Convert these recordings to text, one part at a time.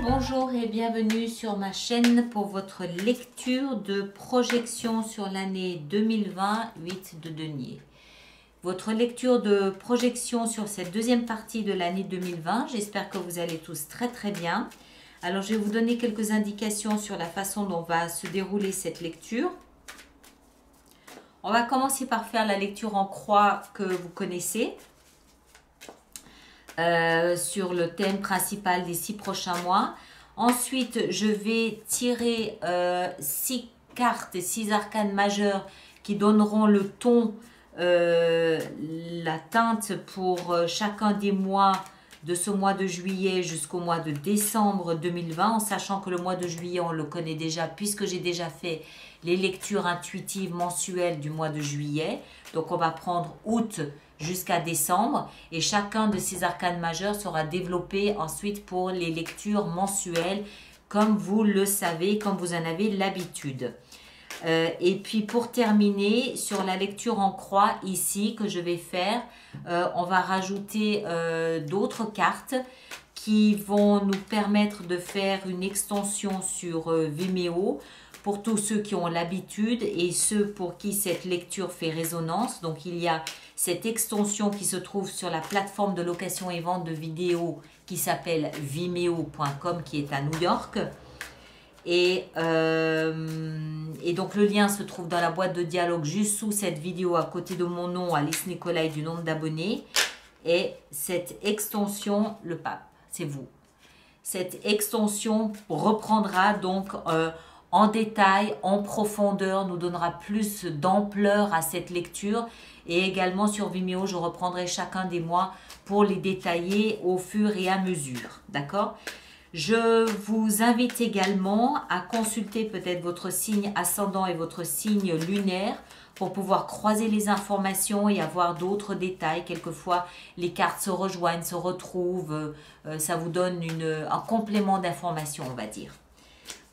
Bonjour et bienvenue sur ma chaîne pour votre lecture de projection sur l'année 2020, 8 de denier. Votre lecture de projection sur cette deuxième partie de l'année 2020. J'espère que vous allez tous très très bien. Alors je vais vous donner quelques indications sur la façon dont va se dérouler cette lecture. On va commencer par faire la lecture en croix que vous connaissez. Sur le thème principal des 6 prochains mois. Ensuite, je vais tirer 6 cartes et 6 arcanes majeurs qui donneront le ton, la teinte pour chacun des mois de ce mois de juillet jusqu'au mois de décembre 2020, en sachant que le mois de juillet, on le connaît déjà puisque j'ai déjà fait les lectures intuitives mensuelles du mois de juillet. Donc, on va prendre août jusqu'à décembre et chacun de ces arcanes majeurs sera développé ensuite pour les lectures mensuelles comme vous le savez, comme vous en avez l'habitude. Et puis pour terminer sur la lecture en croix ici que je vais faire, on va rajouter d'autres cartes qui vont nous permettre de faire une extension sur Vimeo pour tous ceux qui ont l'habitude et ceux pour qui cette lecture fait résonance. Donc il y a cette extension qui se trouve sur la plateforme de location et vente de vidéos qui s'appelle vimeo.com qui est à New York. Et donc le lien se trouve dans la boîte de dialogue juste sous cette vidéo à côté de mon nom, Alice Nicolai, du nombre d'abonnés. Et cette extension, le pape, c'est vous. Cette extension reprendra donc en détail, en profondeur, nous donnera plus d'ampleur à cette lecture. Et également sur Vimeo, je reprendrai chacun des mois pour les détailler au fur et à mesure. D'accord ? Je vous invite également à consulter peut-être votre signe ascendant et votre signe lunaire pour pouvoir croiser les informations et avoir d'autres détails. Quelquefois, les cartes se rejoignent, se retrouvent. Ça vous donne un complément d'information, on va dire.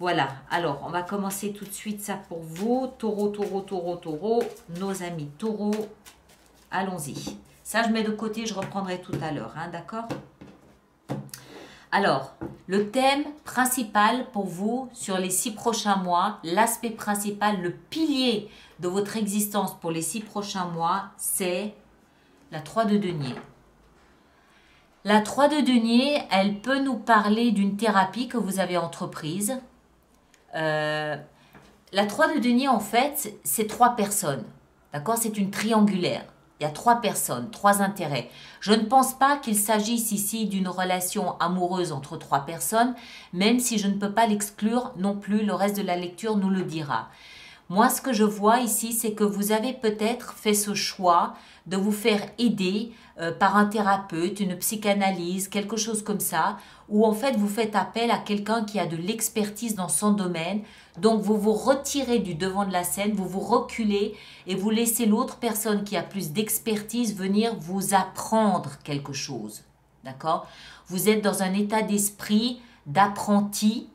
Voilà, alors on va commencer tout de suite ça pour vous. Taureau, taureau, taureau, taureau. Nos amis taureaux, allons-y. Ça, je mets de côté, je reprendrai tout à l'heure, hein, d'accord ? Alors, le thème principal pour vous sur les 6 prochains mois, l'aspect principal, le pilier de votre existence pour les 6 prochains mois, c'est la 3 de denier. La 3 de denier, elle peut nous parler d'une thérapie que vous avez entreprise. La 3 de denier, en fait, c'est 3 personnes. D'accord? C'est une triangulaire. Il y a 3 personnes, 3 intérêts. Je ne pense pas qu'il s'agisse ici d'une relation amoureuse entre 3 personnes, même si je ne peux pas l'exclure non plus, le reste de la lecture nous le dira. Moi, ce que je vois ici, c'est que vous avez peut-être fait ce choix de vous faire aider par un thérapeute, une psychanalyse, quelque chose comme ça, où en fait vous faites appel à quelqu'un qui a de l'expertise dans son domaine. Donc vous vous retirez du devant de la scène, vous vous reculez et vous laissez l'autre personne qui a plus d'expertise venir vous apprendre quelque chose. D'accord? Vous êtes dans un état d'esprit d'apprenti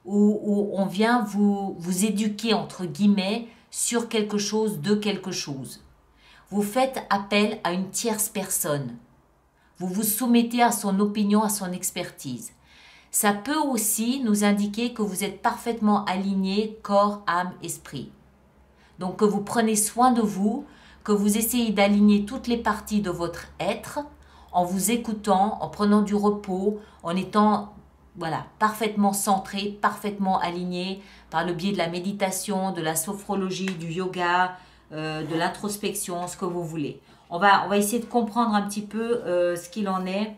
où on vient vous éduquer entre guillemets sur quelque chose, de quelque chose. Vous faites appel à une tierce personne. Vous vous soumettez à son opinion, à son expertise. Ça peut aussi nous indiquer que vous êtes parfaitement aligné corps, âme, esprit. Donc que vous prenez soin de vous, que vous essayez d'aligner toutes les parties de votre être en vous écoutant, en prenant du repos, en étant voilà, parfaitement centré, parfaitement aligné par le biais de la méditation, de la sophrologie, du yoga, de l'introspection, ce que vous voulez. On va essayer de comprendre un petit peu ce qu'il en est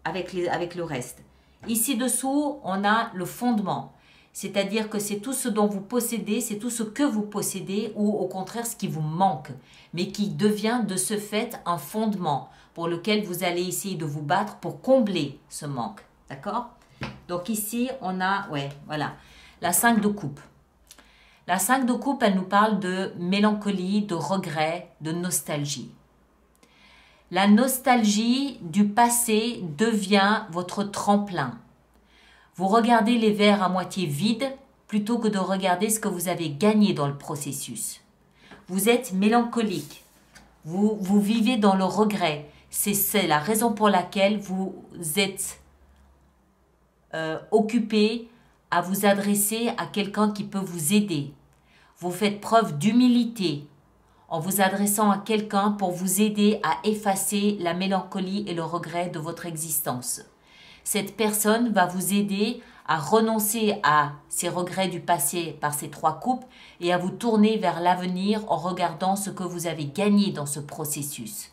avec le reste. Ici dessous, on a le fondement. C'est-à-dire que c'est tout ce dont vous possédez, c'est tout ce que vous possédez ou au contraire ce qui vous manque, mais qui devient de ce fait un fondement pour lequel vous allez essayer de vous battre pour combler ce manque. D'accord? Donc ici, on a, ouais, voilà, la 5 de coupe. La 5 de coupe, elle nous parle de mélancolie, de regret, de nostalgie. La nostalgie du passé devient votre tremplin. Vous regardez les verres à moitié vides plutôt que de regarder ce que vous avez gagné dans le processus. Vous êtes mélancolique. Vous vivez dans le regret. C'est la raison pour laquelle vous êtes occupé à vous adresser à quelqu'un qui peut vous aider. Vous faites preuve d'humilité en vous adressant à quelqu'un pour vous aider à effacer la mélancolie et le regret de votre existence. Cette personne va vous aider à renoncer à ces regrets du passé par ces 3 coupes et à vous tourner vers l'avenir en regardant ce que vous avez gagné dans ce processus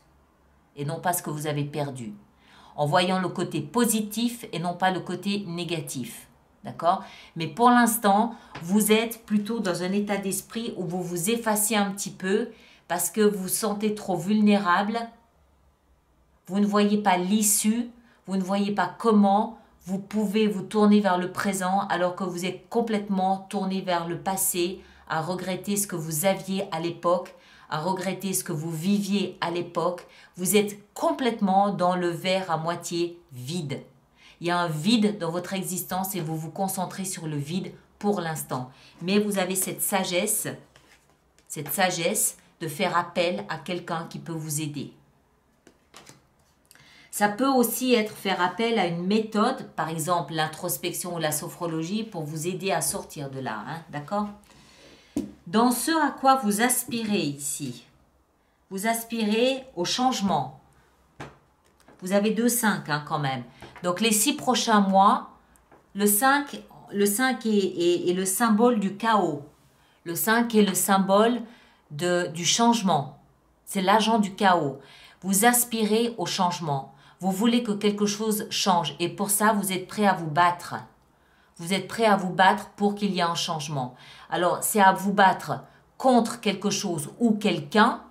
et non pas ce que vous avez perdu. En voyant le côté positif et non pas le côté négatif. D'accord? Mais pour l'instant, vous êtes plutôt dans un état d'esprit où vous vous effacez un petit peu parce que vous vous sentez trop vulnérable. Vous ne voyez pas l'issue, vous ne voyez pas comment vous pouvez vous tourner vers le présent alors que vous êtes complètement tourné vers le passé, à regretter ce que vous aviez à l'époque, à regretter ce que vous viviez à l'époque. Vous êtes complètement dans le verre à moitié vide. Il y a un vide dans votre existence et vous vous concentrez sur le vide pour l'instant. Mais vous avez cette sagesse de faire appel à quelqu'un qui peut vous aider. Ça peut aussi être faire appel à une méthode, par exemple l'introspection ou la sophrologie, pour vous aider à sortir de là. Hein, d'accord? Dans ce à quoi vous aspirez ici, vous aspirez au changement. Vous avez 2 5 hein, quand même. Donc les 6 prochains mois, le 5 est le symbole du chaos. Le 5 est le symbole du changement. C'est l'agent du chaos. Vous aspirez au changement. Vous voulez que quelque chose change et pour ça, vous êtes prêt à vous battre. Vous êtes prêt à vous battre pour qu'il y ait un changement. Alors, c'est à vous battre contre quelque chose ou quelqu'un,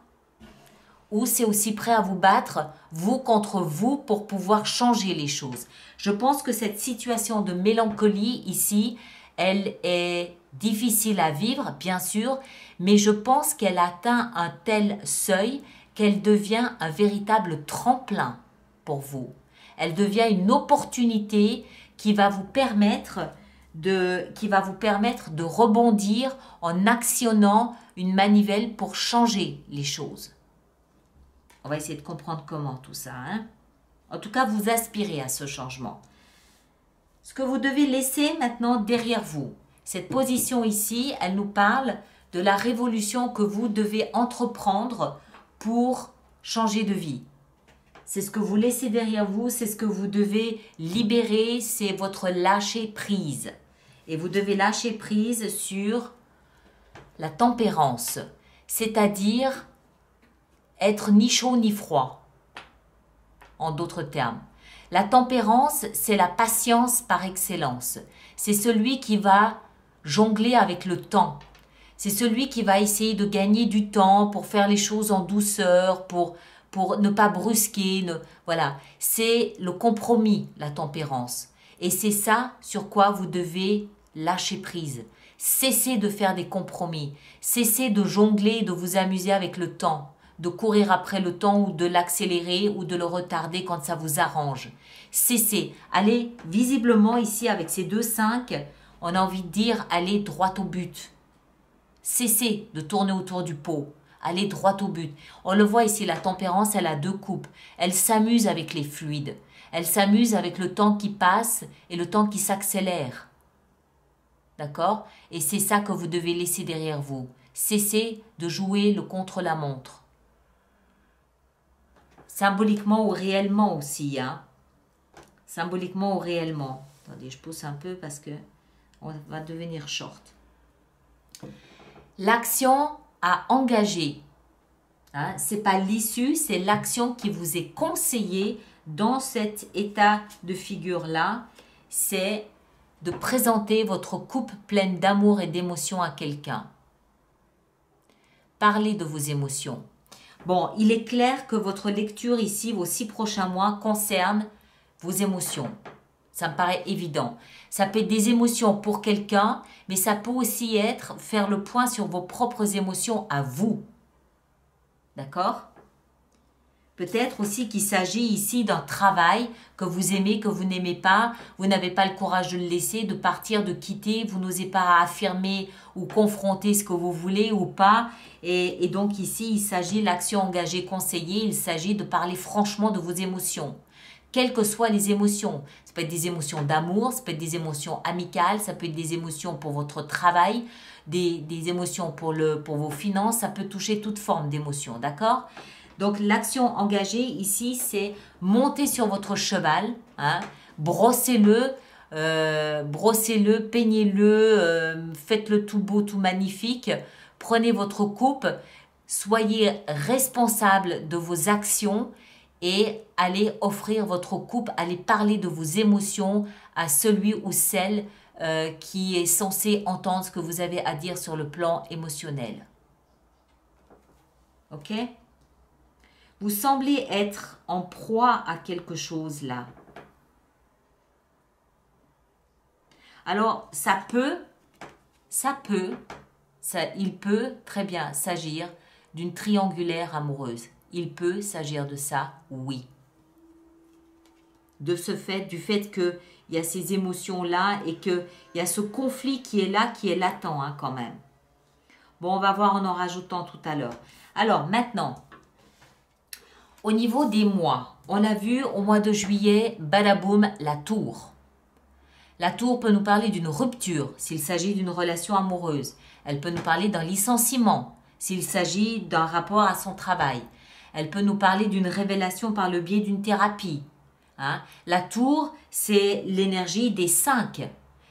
ou c'est aussi prêt à vous battre, vous contre vous, pour pouvoir changer les choses. Je pense que cette situation de mélancolie ici, elle est difficile à vivre, bien sûr, mais je pense qu'elle atteint un tel seuil qu'elle devient un véritable tremplin pour vous. Elle devient une opportunité qui va vous permettre de rebondir en actionnant une manivelle pour changer les choses. On va essayer de comprendre comment tout ça. Hein? En tout cas, vous aspirez à ce changement. Ce que vous devez laisser maintenant derrière vous, cette position ici, elle nous parle de la révolution que vous devez entreprendre pour changer de vie. C'est ce que vous laissez derrière vous, c'est ce que vous devez libérer, c'est votre lâcher prise. Et vous devez lâcher prise sur la tempérance, c'est-à-dire être ni chaud ni froid, en d'autres termes. La tempérance, c'est la patience par excellence. C'est celui qui va jongler avec le temps. C'est celui qui va essayer de gagner du temps pour faire les choses en douceur, pour ne pas brusquer. Voilà, c'est le compromis, la tempérance. Et c'est ça sur quoi vous devez lâcher prise. Cessez de faire des compromis. Cessez de jongler, de vous amuser avec le temps, de courir après le temps ou de l'accélérer ou de le retarder quand ça vous arrange. Cessez. Allez, visiblement ici avec ces 2 5, on a envie de dire allez droit au but. Cessez de tourner autour du pot. Allez droit au but. On le voit ici, la tempérance, elle a 2 coupes. Elle s'amuse avec les fluides. Elle s'amuse avec le temps qui passe et le temps qui s'accélère. D'accord? Et c'est ça que vous devez laisser derrière vous. Cessez de jouer le contre-la-montre. Symboliquement ou réellement aussi. Hein? Symboliquement ou réellement. Attendez, je pousse un peu parce que on va devenir short. L'action à engager. Hein? Ce n'est pas l'issue, c'est l'action qui vous est conseillée dans cet état de figure-là. C'est de présenter votre coupe pleine d'amour et d'émotion à quelqu'un. Parlez de vos émotions. Bon, il est clair que votre lecture ici, vos 6 prochains mois, concerne vos émotions. Ça me paraît évident. Ça peut être des émotions pour quelqu'un, mais ça peut aussi être faire le point sur vos propres émotions à vous. D'accord? Peut-être aussi qu'il s'agit ici d'un travail que vous aimez, que vous n'aimez pas, vous n'avez pas le courage de le laisser, de partir, de quitter, vous n'osez pas affirmer ou confronter ce que vous voulez ou pas. Et donc ici, il s'agit l'action engagée conseillée, il s'agit de parler franchement de vos émotions. Quelles que soient les émotions, ça peut être des émotions d'amour, ça peut être des émotions amicales, ça peut être des émotions pour votre travail, des émotions pour vos finances, ça peut toucher toute forme d'émotion, d'accord ? Donc, l'action engagée ici, c'est monter sur votre cheval, hein, brossez-le, peignez-le, faites-le tout beau, tout magnifique. Prenez votre coupe, soyez responsable de vos actions et allez offrir votre coupe, allez parler de vos émotions à celui ou celle qui est censé entendre ce que vous avez à dire sur le plan émotionnel. Ok ? Vous semblez être en proie à quelque chose là. Alors, il peut très bien s'agir d'une triangulaire amoureuse. Il peut s'agir de ça, oui. Du fait qu'il y a ces émotions-là et qu'il y a ce conflit qui est là, qui est latent hein, quand même. Bon, on va voir en rajoutant tout à l'heure. Alors, maintenant, au niveau des mois, on a vu au mois de juillet, badaboum, la tour. La tour peut nous parler d'une rupture s'il s'agit d'une relation amoureuse. Elle peut nous parler d'un licenciement s'il s'agit d'un rapport à son travail. Elle peut nous parler d'une révélation par le biais d'une thérapie. Hein? La tour, c'est l'énergie des 5.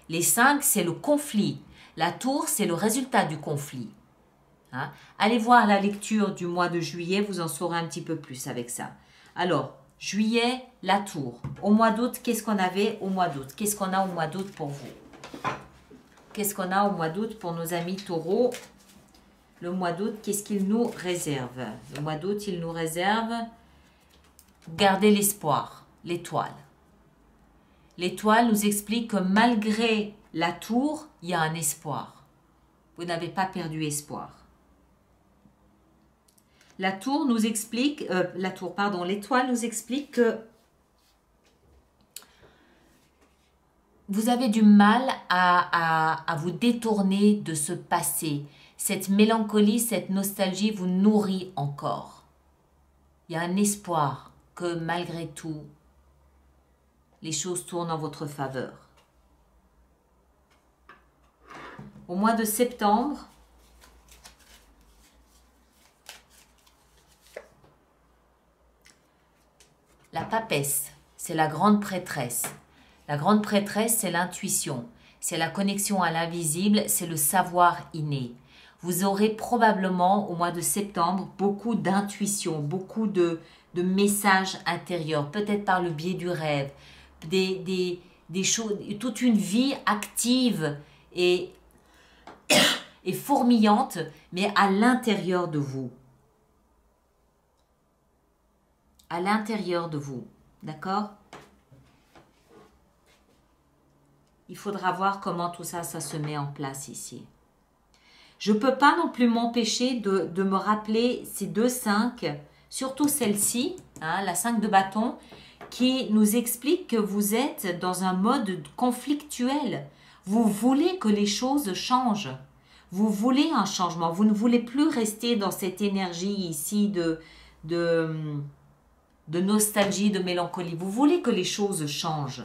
Les 5, c'est le conflit. La tour, c'est le résultat du conflit. Hein? Allez voir la lecture du mois de juillet, vous en saurez un petit peu plus avec ça. Alors, juillet, la tour. Au mois d'août, qu'est-ce qu'on avait au mois d'août? Qu'est-ce qu'on a au mois d'août pour vous? Qu'est-ce qu'on a au mois d'août pour nos amis taureaux? Le mois d'août, qu'est-ce qu'il nous réserve? Le mois d'août, il nous réserve garder l'espoir, l'étoile. L'étoile nous explique que malgré la tour, il y a un espoir. Vous n'avez pas perdu espoir. L'étoile nous explique que vous avez du mal à vous détourner de ce passé. Cette mélancolie, cette nostalgie vous nourrit encore. Il y a un espoir que malgré tout, les choses tournent en votre faveur. Au mois de septembre, la papesse, c'est la grande prêtresse. La grande prêtresse, c'est l'intuition, c'est la connexion à l'invisible, c'est le savoir inné. Vous aurez probablement au mois de septembre beaucoup d'intuition, beaucoup de messages intérieurs, peut-être par le biais du rêve, des choses, toute une vie active et fourmillante, mais à l'intérieur de vous. À l'intérieur de vous, d'accord? Il faudra voir comment tout ça, ça se met en place ici. Je ne peux pas non plus m'empêcher de me rappeler ces deux 5, surtout celle-ci, hein, la 5 de bâton, qui nous explique que vous êtes dans un mode conflictuel. Vous voulez que les choses changent. Vous voulez un changement. Vous ne voulez plus rester dans cette énergie ici de nostalgie, de mélancolie. Vous voulez que les choses changent.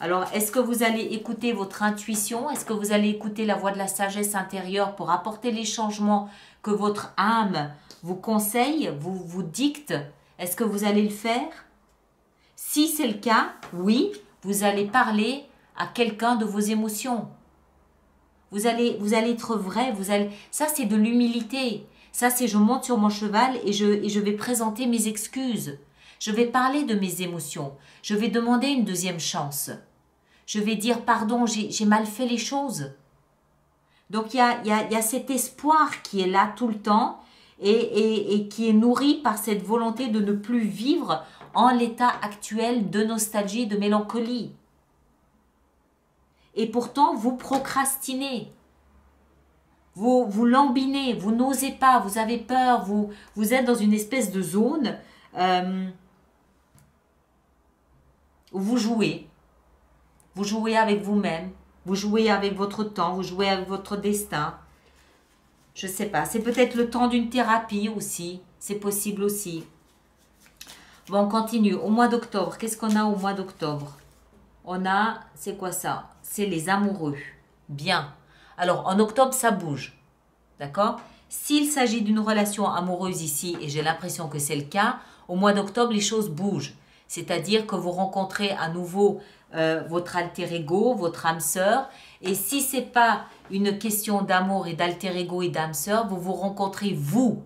Alors, est-ce que vous allez écouter votre intuition? Est-ce que vous allez écouter la voix de la sagesse intérieure pour apporter les changements que votre âme vous conseille, vous dicte? Est-ce que vous allez le faire? Si c'est le cas, oui, vous allez parler à quelqu'un de vos émotions. Vous allez être vrai. Ça, c'est de l'humilité. Ça, c'est je monte sur mon cheval et je vais présenter mes excuses. Je vais parler de mes émotions. Je vais demander une deuxième chance. Je vais dire pardon, j'ai mal fait les choses. Donc, il y a cet espoir qui est là tout le temps et qui est nourri par cette volonté de ne plus vivre en l'état actuel de nostalgie, de mélancolie. Et pourtant, vous procrastinez. vous lambinez, vous n'osez pas, vous avez peur, vous êtes dans une espèce de zone où vous jouez. Vous jouez avec vous-même, vous jouez avec votre temps, vous jouez avec votre destin. Je ne sais pas, c'est peut-être le temps d'une thérapie aussi, c'est possible aussi. Bon, on continue. Au mois d'octobre, qu'est-ce qu'on a au mois d'octobre? On a, c'est quoi ça? C'est les amoureux. Bien. Alors, en octobre, ça bouge. D'accord? S'il s'agit d'une relation amoureuse ici, et j'ai l'impression que c'est le cas, au mois d'octobre, les choses bougent. C'est-à-dire que vous rencontrez à nouveau votre alter ego, votre âme sœur. Et si ce n'est pas une question d'amour et d'alter ego et d'âme sœur, vous vous rencontrez vous.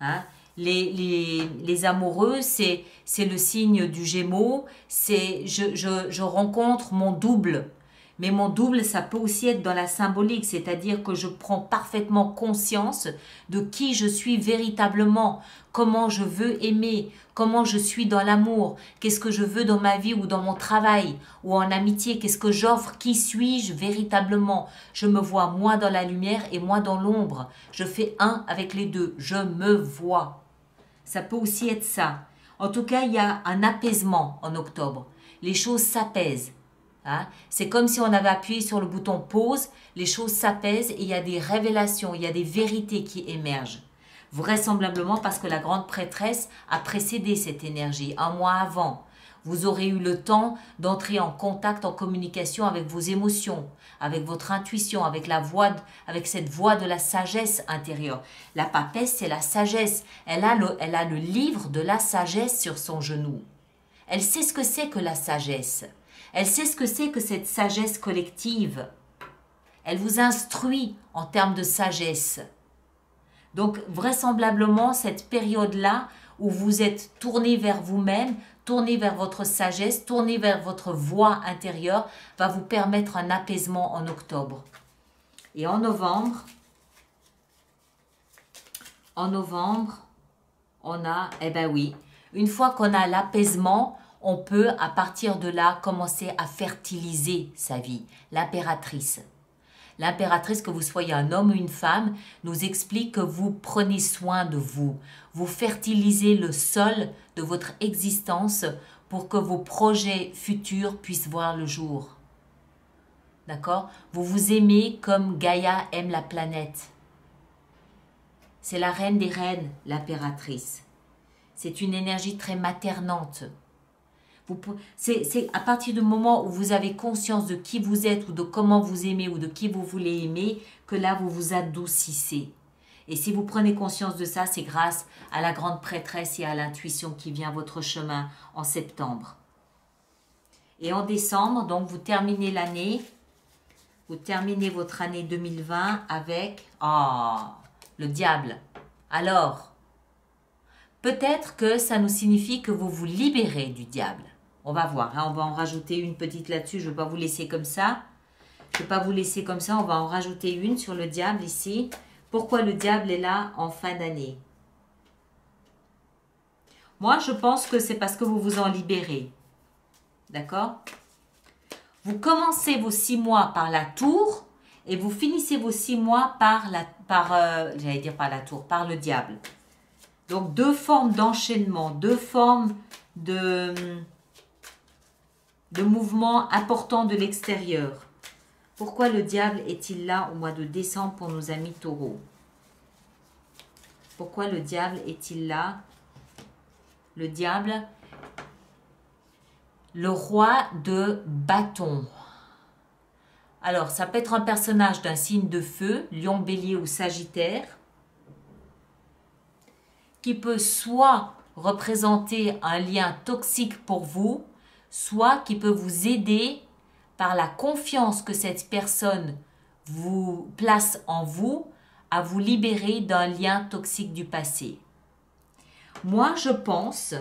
Hein? Les amoureux, c'est le signe du Gémeaux. C'est je rencontre mon double. Mais mon double, ça peut aussi être dans la symbolique, c'est-à-dire que je prends parfaitement conscience de qui je suis véritablement, comment je veux aimer, comment je suis dans l'amour, qu'est-ce que je veux dans ma vie ou dans mon travail ou en amitié, qu'est-ce que j'offre, qui suis-je véritablement. Je me vois moi dans la lumière et moi dans l'ombre. Je fais un avec les deux, je me vois. Ça peut aussi être ça. En tout cas, il y a un apaisement en octobre. Les choses s'apaisent. Hein? C'est comme si on avait appuyé sur le bouton pause, les choses s'apaisent et il y a des révélations, il y a des vérités qui émergent. Vraisemblablement parce que la grande prêtresse a précédé cette énergie, un mois avant. Vous aurez eu le temps d'entrer en contact, en communication avec vos émotions, avec votre intuition, avec cette voix de la sagesse intérieure. La papesse, c'est la sagesse. Elle a le livre de la sagesse sur son genou. Elle sait ce que c'est que la sagesse. Elle sait ce que c'est que cette sagesse collective. Elle vous instruit en termes de sagesse. Donc, vraisemblablement, cette période-là où vous êtes tourné vers vous-même, tourné vers votre sagesse, tourné vers votre voix intérieure, va vous permettre un apaisement en octobre. Et en novembre, on a, eh ben oui, une fois qu'on a l'apaisement, on peut à partir de là commencer à fertiliser sa vie. L'impératrice. L'impératrice, que vous soyez un homme ou une femme, nous explique que vous prenez soin de vous. Vous fertilisez le sol de votre existence pour que vos projets futurs puissent voir le jour. D'accord? Vous vous aimez comme Gaïa aime la planète. C'est la reine des reines, l'impératrice. C'est une énergie très maternante. C'est à partir du moment où vous avez conscience de qui vous êtes ou de comment vous aimez ou de qui vous voulez aimer que là vous vous adoucissez. Et si vous prenez conscience de ça, c'est grâce à la grande prêtresse et à l'intuition qui vient à votre chemin en septembre. Et en décembre, donc vous terminez l'année, vous terminez votre année 2020 avec le diable. Alors, peut-être que ça nous signifie que vous vous libérez du diable. On va voir, hein, on va en rajouter une petite là-dessus, je ne vais pas vous laisser comme ça. Je ne vais pas vous laisser comme ça, on va en rajouter une sur le diable ici. Pourquoi le diable est là en fin d'année? Moi, je pense que c'est parce que vous vous en libérez. D'accord? Vous commencez vos 6 mois par la tour et vous finissez vos 6 mois par le diable. Donc, 2 formes d'enchaînement, 2 formes de mouvements importants de l'extérieur. Pourquoi le diable est-il là au mois de décembre pour nos amis taureaux? Pourquoi le diable est-il là? Le diable, le roi de bâton. Alors, ça peut être un personnage d'un signe de feu, lion, bélier ou sagittaire, qui peut soit représenter un lien toxique pour vous, soit qui peut vous aider par la confiance que cette personne vous place en vous à vous libérer d'un lien toxique du passé. Moi, je pense,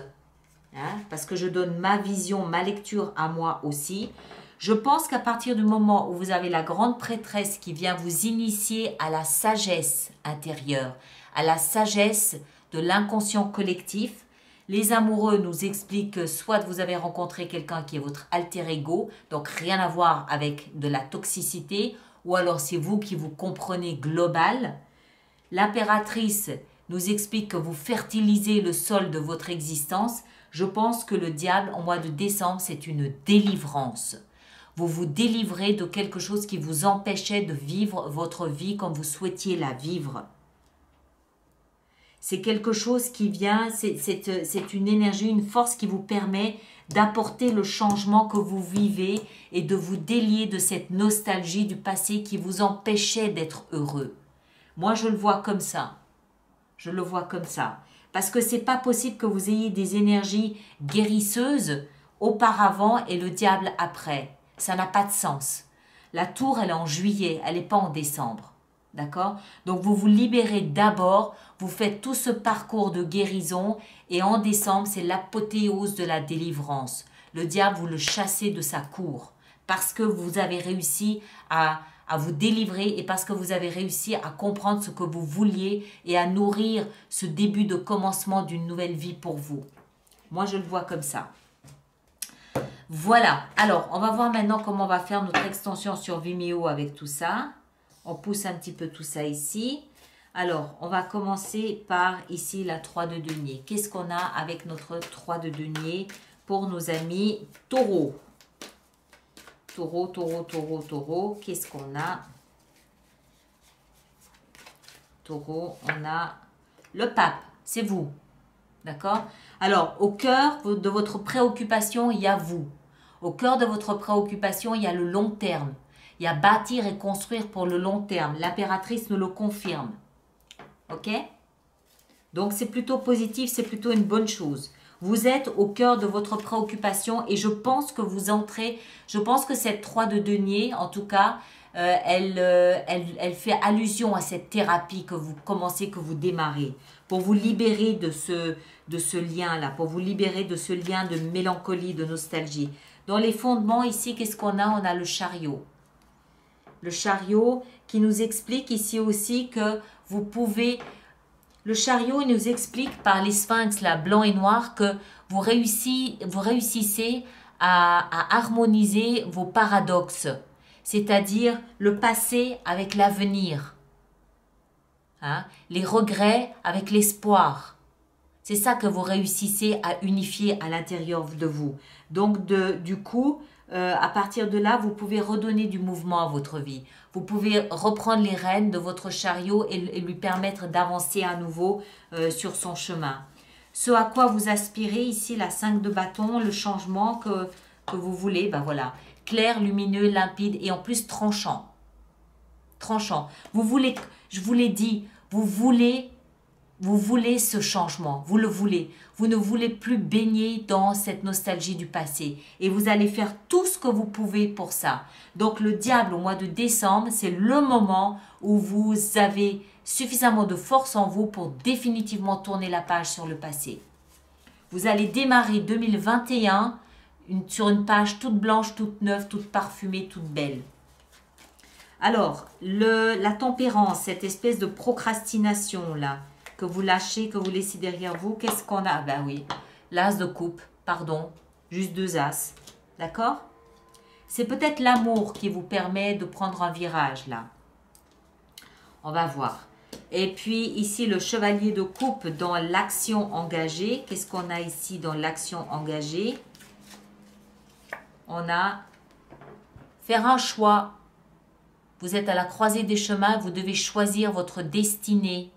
parce que je donne ma vision, ma lecture à moi aussi, je pense qu'à partir du moment où vous avez la grande prêtresse qui vient vous initier à la sagesse intérieure, à la sagesse de l'inconscient collectif, les amoureux nous expliquent que soit vous avez rencontré quelqu'un qui est votre alter ego, donc rien à voir avec de la toxicité, ou alors c'est vous qui vous comprenez global. L'impératrice nous explique que vous fertilisez le sol de votre existence. Je pense que le diable, au mois de décembre, c'est une délivrance. Vous vous délivrez de quelque chose qui vous empêchait de vivre votre vie comme vous souhaitiez la vivre. C'est quelque chose qui vient, c'est une énergie, une force qui vous permet d'apporter le changement que vous vivez et de vous délier de cette nostalgie du passé qui vous empêchait d'être heureux. Moi, je le vois comme ça. Je le vois comme ça. Parce que c'est pas possible que vous ayez des énergies guérisseuses auparavant et le diable après. Ça n'a pas de sens. La tour, elle est en juillet, elle n'est pas en décembre. D'accord? Donc, vous vous libérez d'abord, vous faites tout ce parcours de guérison et en décembre, c'est l'apothéose de la délivrance. Le diable, vous le chassez de sa cour parce que vous avez réussi à vous délivrer et parce que vous avez réussi à comprendre ce que vous vouliez et à nourrir ce début de commencement d'une nouvelle vie pour vous. Moi, je le vois comme ça. Voilà. Alors, on va voir maintenant comment on va faire notre extension sur Vimeo avec tout ça. On pousse un petit peu tout ça ici. Alors, on va commencer par ici la 3 de denier. Qu'est-ce qu'on a avec notre 3 de denier pour nos amis taureaux? Taureau, taureau, taureau, taureau. Qu'est-ce qu'on a? Taureau, on a le pape. C'est vous. D'accord? Alors, au cœur de votre préoccupation, il y a vous. Au cœur de votre préoccupation, il y a le long terme. Il y a bâtir et construire pour le long terme. L'impératrice nous le confirme. Ok? Donc, c'est plutôt positif, c'est plutôt une bonne chose. Vous êtes au cœur de votre préoccupation et je pense que vous entrez, je pense que cette 3 de denier, en tout cas, elle fait allusion à cette thérapie que vous commencez, que vous démarrez, pour vous libérer de ce lien-là, pour vous libérer de ce lien de mélancolie, de nostalgie. Dans les fondements, ici, qu'est-ce qu'on a? On a le chariot. Le chariot qui nous explique ici aussi que vous pouvez... Le chariot nous explique par les sphinx, là, blanc et noir, que vous réussissez à harmoniser vos paradoxes, c'est-à-dire le passé avec l'avenir, hein, les regrets avec l'espoir. C'est ça que vous réussissez à unifier à l'intérieur de vous. Donc, du coup, à partir de là, vous pouvez redonner du mouvement à votre vie. Vous pouvez reprendre les rênes de votre chariot et lui permettre d'avancer à nouveau sur son chemin. Ce à quoi vous aspirez, ici, la 5 de bâton, le changement que vous voulez, ben voilà, clair, lumineux, limpide et en plus tranchant. Tranchant. Vous voulez, je vous l'ai dit, vous voulez ce changement, vous le voulez. Vous ne voulez plus baigner dans cette nostalgie du passé. Et vous allez faire tout ce que vous pouvez pour ça. Donc le diable, au mois de décembre, c'est le moment où vous avez suffisamment de force en vous pour définitivement tourner la page sur le passé. Vous allez démarrer 2021 sur une page toute blanche, toute neuve, toute parfumée, toute belle. Alors, la tempérance, cette espèce de procrastination là, que vous lâchez, que vous laissez derrière vous, qu'est-ce qu'on a? Ben oui, l'as de coupe, pardon, juste 2 as, d'accord? C'est peut-être l'amour qui vous permet de prendre un virage, là. On va voir. Et puis, ici, le chevalier de coupe dans l'action engagée. Qu'est-ce qu'on a ici dans l'action engagée? On a faire un choix. Vous êtes à la croisée des chemins, vous devez choisir votre destinée.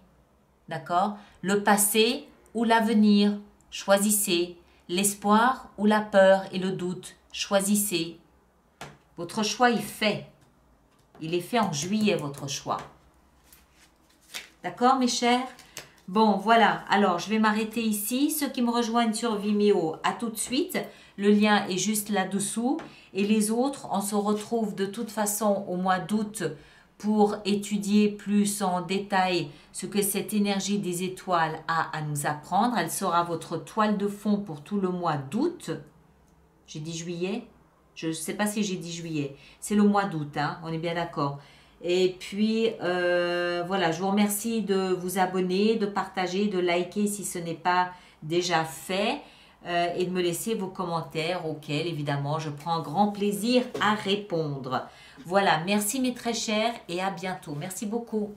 D'accord? Le passé ou l'avenir, choisissez. L'espoir ou la peur et le doute, choisissez. Votre choix est fait. Il est fait en juillet, votre choix. D'accord, mes chers? Bon, voilà. Alors, je vais m'arrêter ici. Ceux qui me rejoignent sur Vimeo, à tout de suite. Le lien est juste là-dessous. Et les autres, on se retrouve de toute façon au mois d'août pour étudier plus en détail ce que cette énergie des étoiles a à nous apprendre. Elle sera votre toile de fond pour tout le mois d'août. J'ai dit juillet? Je ne sais pas si j'ai dit juillet. C'est le mois d'août, hein, on est bien d'accord. Et puis, voilà, je vous remercie de vous abonner, de partager, de liker si ce n'est pas déjà fait. et de me laisser vos commentaires auxquels, évidemment, je prends un grand plaisir à répondre. Voilà, merci mes très chers et à bientôt. Merci beaucoup.